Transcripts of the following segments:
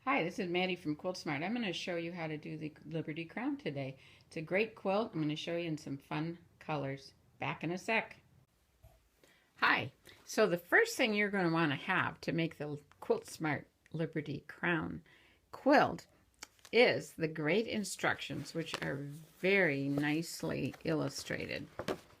Hi, this is Mattie from Quiltsmart. I'm going to show you how to do the Liberty Crown today. It's a great quilt. I'm going to show you in some fun colors. Back in a sec. Hi. So the first thing you're going to want to have to make the Quiltsmart Liberty Crown quilt is the great instructions, which are very nicely illustrated.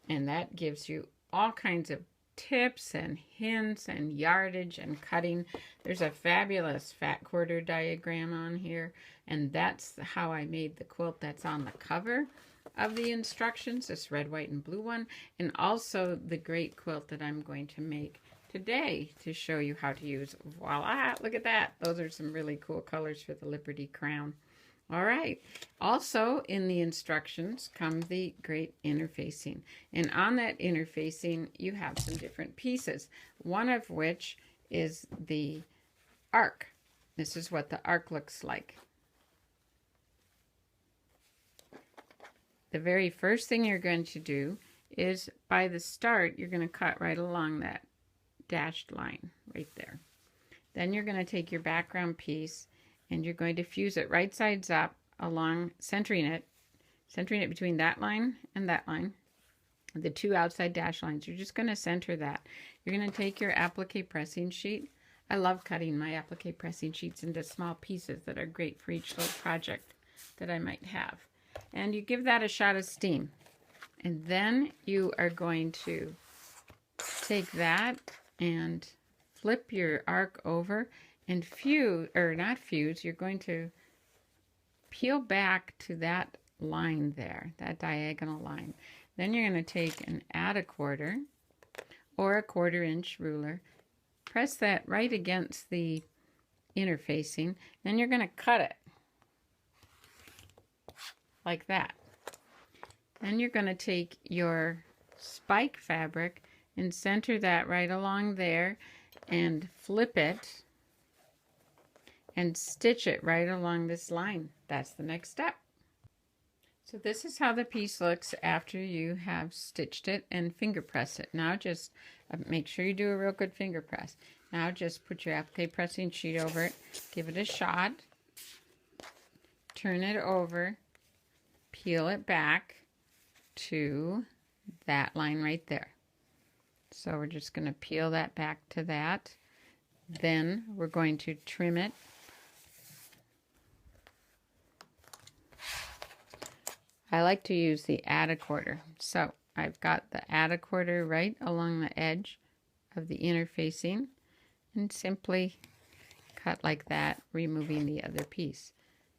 And that gives you all kinds of tips and hints and yardage and cutting. There's a fabulous fat quarter diagram on here, and that's how I made the quilt that's on the cover of the instructions, this red, white, and blue one, and also the great quilt that I'm going to make today to show you how to use. Voila, look at that. Those are some really cool colors for the Liberty Crown. All right. Also in the instructions come the great interfacing. And on that interfacing, you have some different pieces, one of which is the arc. This is what the arc looks like. The very first thing you're going to do is by the start, you're going to cut right along that dashed line right there. Then you're going to take your background piece and you're going to fuse it right sides up along, centering it between that line and that line, the two outside dash lines. You're just going to center that. You're going to take your applique pressing sheet. I love cutting my applique pressing sheets into small pieces that are great for each little project that I might have. And you give that a shot of steam. And then you are going to take that and flip your arc over and fuse, or not fuse, you're going to peel back to that line there, that diagonal line. Then you're going to take and add a quarter or a 1/4 inch ruler, press that right against the interfacing, then you're going to cut it like that. Then you're going to take your spike fabric and center that right along there and flip it and stitch it right along this line. That's the next step. So this is how the piece looks after you have stitched it and finger press it. Now just make sure you do a real good finger press. Now just put your applique pressing sheet over it, give it a shot, turn it over, peel it back to that line right there. So we're just going to peel that back to that. Then we're going to trim it. I like to use the add a quarter. So I've got the add a quarter right along the edge of the interfacing and simply cut like that, removing the other piece.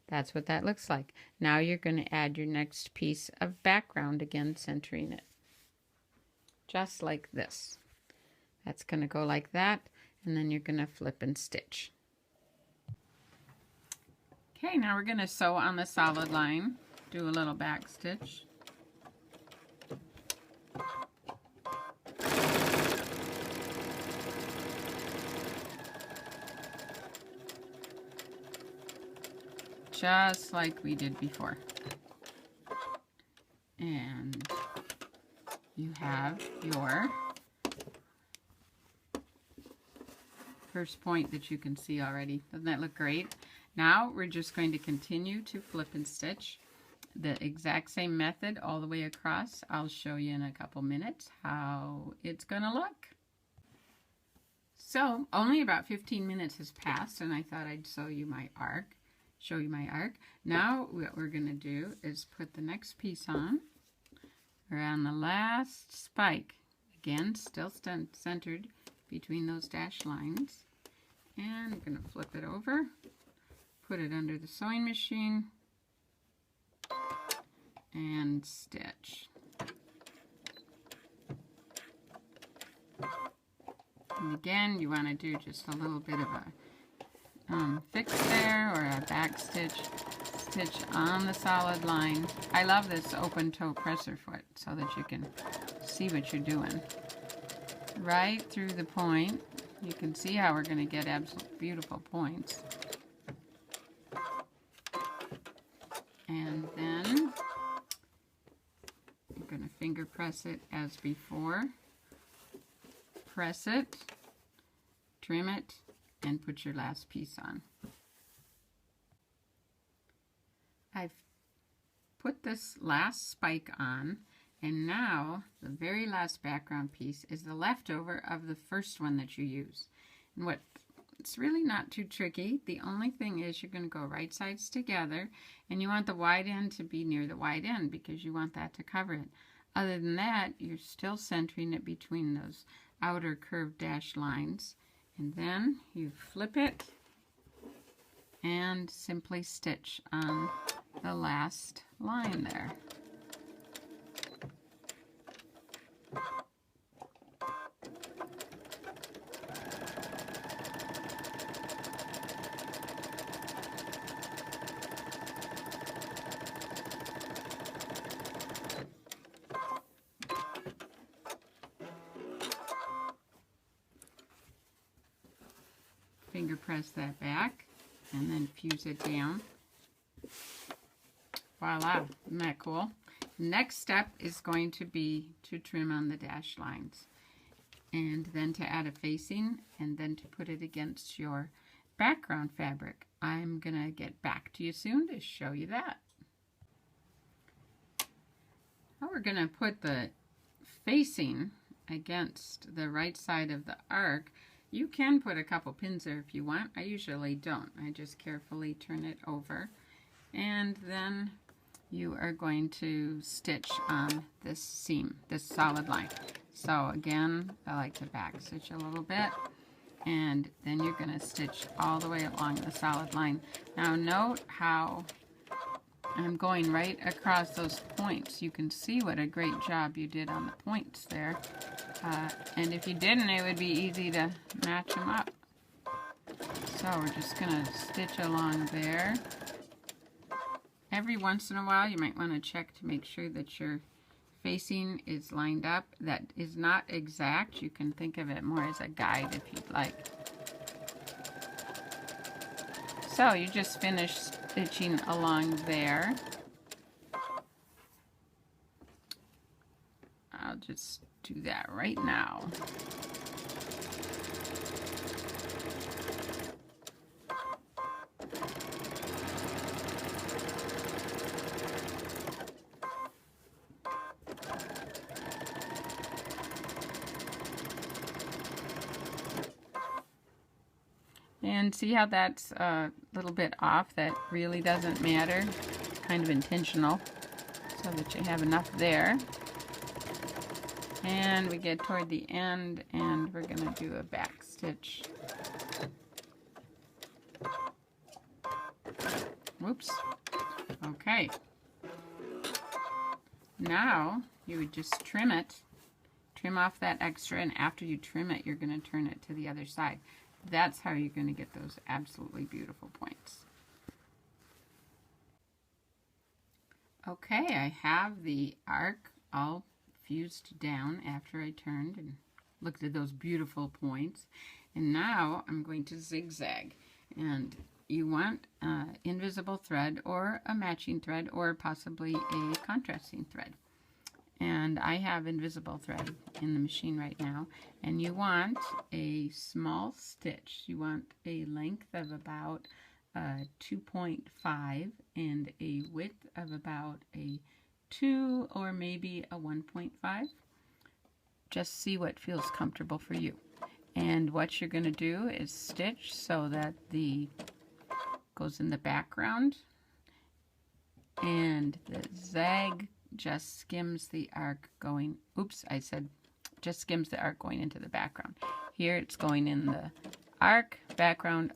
That's what that looks like. Now you're going to add your next piece of background, again centering it. Just like this. That's going to go like that, and then you're going to flip and stitch. Okay, now we're going to sew on the solid line. Do a little back stitch. Just like we did before. And you have your first point that you can see already. Doesn't that look great? Now we're just going to continue to flip and stitch the exact same method all the way across. I'll show you in a couple minutes how it's going to look. So only about 15 minutes has passed and I thought I'd show you my arc. Now what we're going to do is put the next piece on around the last spike. Again, still centered between those dashed lines. And I'm going to flip it over, put it under the sewing machine, and stitch. And again, you want to do just a little bit of a fix there, or a back stitch on the solid line. I love this open toe presser foot so that you can see what you're doing. Right through the point. You can see how we're going to get absolute beautiful points. And then you're going to finger press it as before. Press it, trim it, and put your last piece on. I've put this last spike on, and now the very last background piece is the leftover of the first one that you use. And it's really not too tricky. The only thing is you're going to go right sides together, and you want the wide end to be near the wide end because you want that to cover it. Other than that, you're still centering it between those outer curved dashed lines, and then you flip it and simply stitch on the last line there. Finger press that back and then fuse it down. Voila, isn't that cool? Next step is going to be to trim on the dashed lines, and then to add a facing, and then to put it against your background fabric. I'm gonna get back to you soon to show you that. Now we're gonna put the facing against the right side of the arc. You can put a couple pins there if you want. I usually don't. I just carefully turn it over, and then you are going to stitch on this seam, this solid line. So again, I like to back stitch a little bit, and then you're going to stitch all the way along the solid line. Now note how I'm going right across those points. You can see what a great job you did on the points there. And if you didn't, it would be easy to match them up. So we're just going to stitch along there. Every once in a while, you might want to check to make sure that your facing is lined up. That is not exact. You can think of it more as a guide if you'd like. So you just finished stitching along there. I'll just do that right now. And see how that's a little bit off? That really doesn't matter. It's kind of intentional, so that you have enough there. And we get toward the end, and we're going to do a back stitch. Whoops. Okay. Now you would just trim it. Trim off that extra, and after you trim it, you're going to turn it to the other side. That's how you're going to get those absolutely beautiful points. Okay, I have the arc all fused down after I turned and looked at those beautiful points. And now I'm going to zigzag. And you want invisible thread or a matching thread or possibly a contrasting thread. And I have invisible thread in the machine right now. And you want a small stitch. You want a length of about 2.5 and a width of about a 2 or maybe a 1.5. Just see what feels comfortable for you. And what you're going to do is stitch so that the goes in the background, and the zag just skims the arc going, oops, I said just skims the arc going into the background. Here it's going in the arc, background,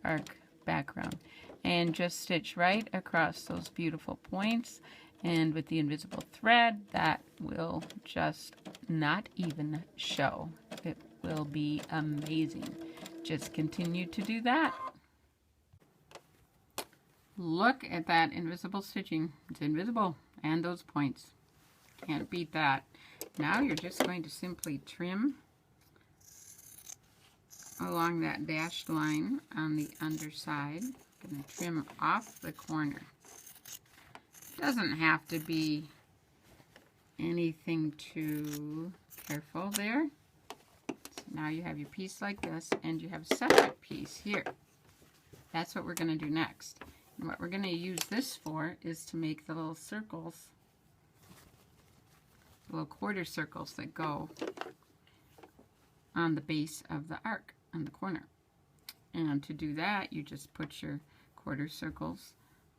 and just stitch right across those beautiful points. And with the invisible thread, that will just not even show. It will be amazing. Just continue to do that. Look at that invisible stitching. It's invisible, and those points. Can't beat that. Now you're just going to simply trim along that dashed line on the underside. Going to trim off the corner. Doesn't have to be anything too careful there. So now you have your piece like this, and you have a separate piece here. That's what we're going to do next. And what we're going to use this for is to make the little circles, little quarter circles that go on the base of the arc on the corner. And to do that, you just put your quarter circles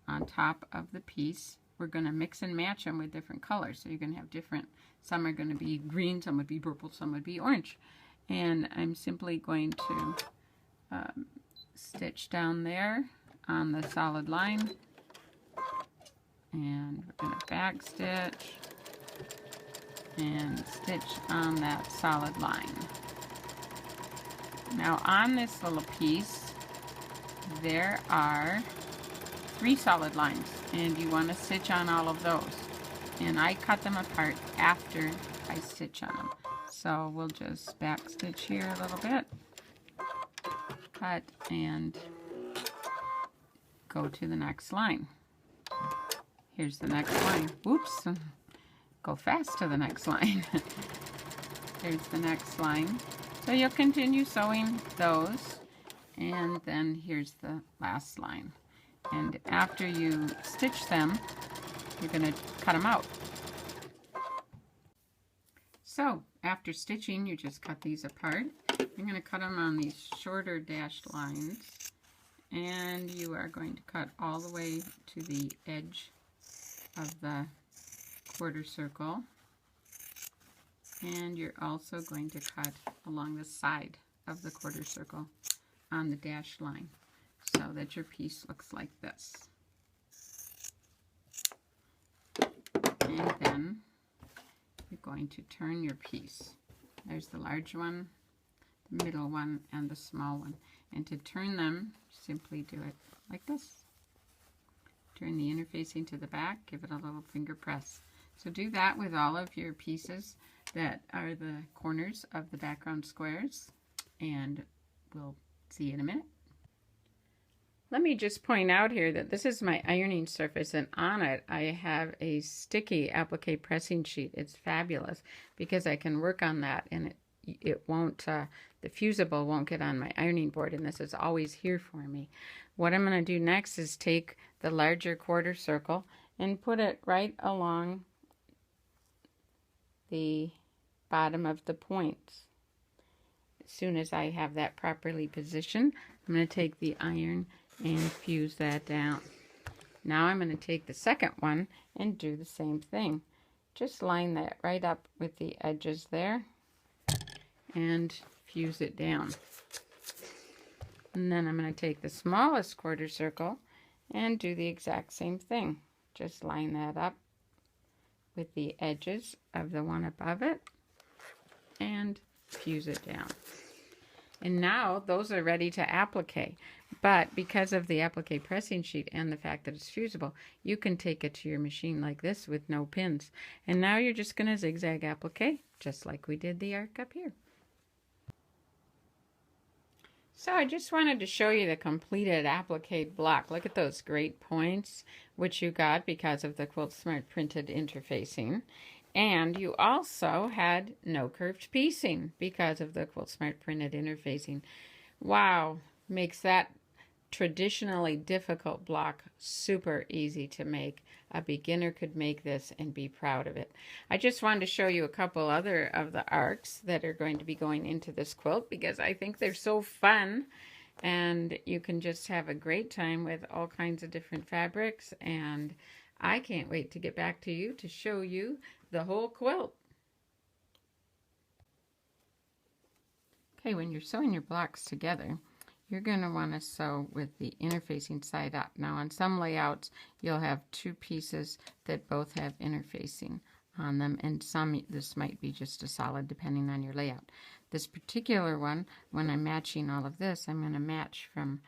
on top of the piece. We're going to mix and match them with different colors. So you're going to have different, some are going to be green, some would be purple, some would be orange. And I'm simply going to stitch down there on the solid line. And we're going to back stitch and stitch on that solid line. Now on this little piece, there are 3 solid lines, and you want to stitch on all of those. And I cut them apart after I stitch on them. So we'll just back stitch here a little bit, cut, and go to the next line. Here's the next line. Whoops, go fast to the next line. Here's the next line. So you'll continue sewing those, and then here's the last line. And after you stitch them, you're going to cut them out. So after stitching, you just cut these apart. You're going to cut them on these shorter dashed lines, and you are going to cut all the way to the edge of the quarter circle. And you're also going to cut along the side of the quarter circle on the dashed line so that your piece looks like this. And then you're going to turn your piece. There's the large one, the middle one, and the small one. And to turn them, simply do it like this. Turn the interfacing to the back, give it a little finger press. So do that with all of your pieces that are the corners of the background squares, and we'll see you in a minute. Let me just point out here that this is my ironing surface, and on it I have a sticky applique pressing sheet. It's fabulous because I can work on that, and it won't, the fusible won't get on my ironing board, and this is always here for me. What I'm going to do next is take the larger quarter circle and put it right along the bottom of the points. As soon as I have that properly positioned, I'm going to take the iron and fuse that down. Now I'm going to take the second one and do the same thing. Just line that right up with the edges there and fuse it down. And then I'm going to take the smallest quarter circle and do the exact same thing. Just line that up with the edges of the one above it and fuse it down. And now those are ready to applique. But because of the applique pressing sheet and the fact that it's fusible, you can take it to your machine like this with no pins. And now you're just going to zigzag applique, just like we did the arc up here. So I just wanted to show you the completed applique block. Look at those great points, which you got because of the Quiltsmart printed interfacing. And you also had no curved piecing because of the Quiltsmart printed interfacing. Wow, makes that traditionally difficult block super easy to make. A beginner could make this and be proud of it. I just wanted to show you a couple other of the arcs that are going to be going into this quilt because I think they're so fun, and you can just have a great time with all kinds of different fabrics, and I can't wait to get back to you to show you the whole quilt. Okay, when you're sewing your blocks together, you're going to want to sew with the interfacing side up. Now on some layouts, you'll have two pieces that both have interfacing on them, and some this might be just a solid depending on your layout. This particular one, when I'm matching all of this, I'm going to match from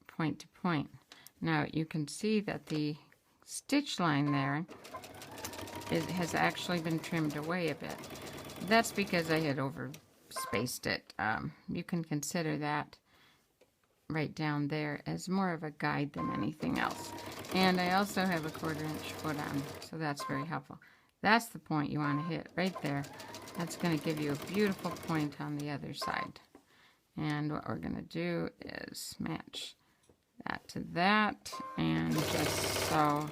point to point. Now you can see that the stitch line there has actually been trimmed away a bit. That's because I had over spaced it. You can consider that right down there as more of a guide than anything else. And I also have a 1/4 inch foot on, so that's very helpful. That's the point you want to hit right there. That's going to give you a beautiful point on the other side. And what we're going to do is match that to that, and just so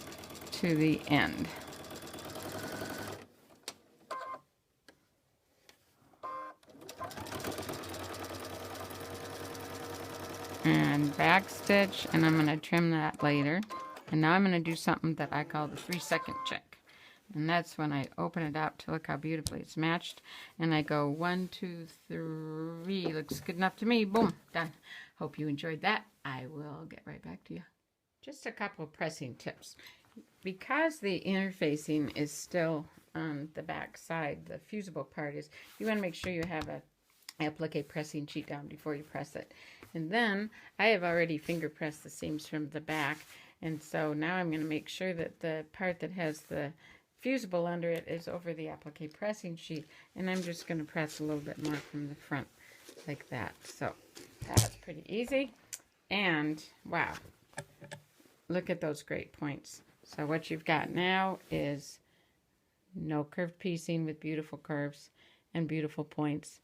to the end. And back stitch, and I'm going to trim that later. And now I'm going to do something that I call the 3-second check. And that's when I open it up to look how beautifully it's matched. And I go 1, 2, 3. Looks good enough to me. Boom, done. Hope you enjoyed that. I will get right back to you. Just a couple of pressing tips. Because the interfacing is still on the back side, the fusible part is, you want to make sure you have a applique pressing sheet down before you press it. And then I have already finger pressed the seams from the back, and so now I'm going to make sure that the part that has the fusible under it is over the applique pressing sheet, and I'm just going to press a little bit more from the front like that. So that's pretty easy. And wow, look at those great points. So what you've got now is no curved piecing with beautiful curves and beautiful points.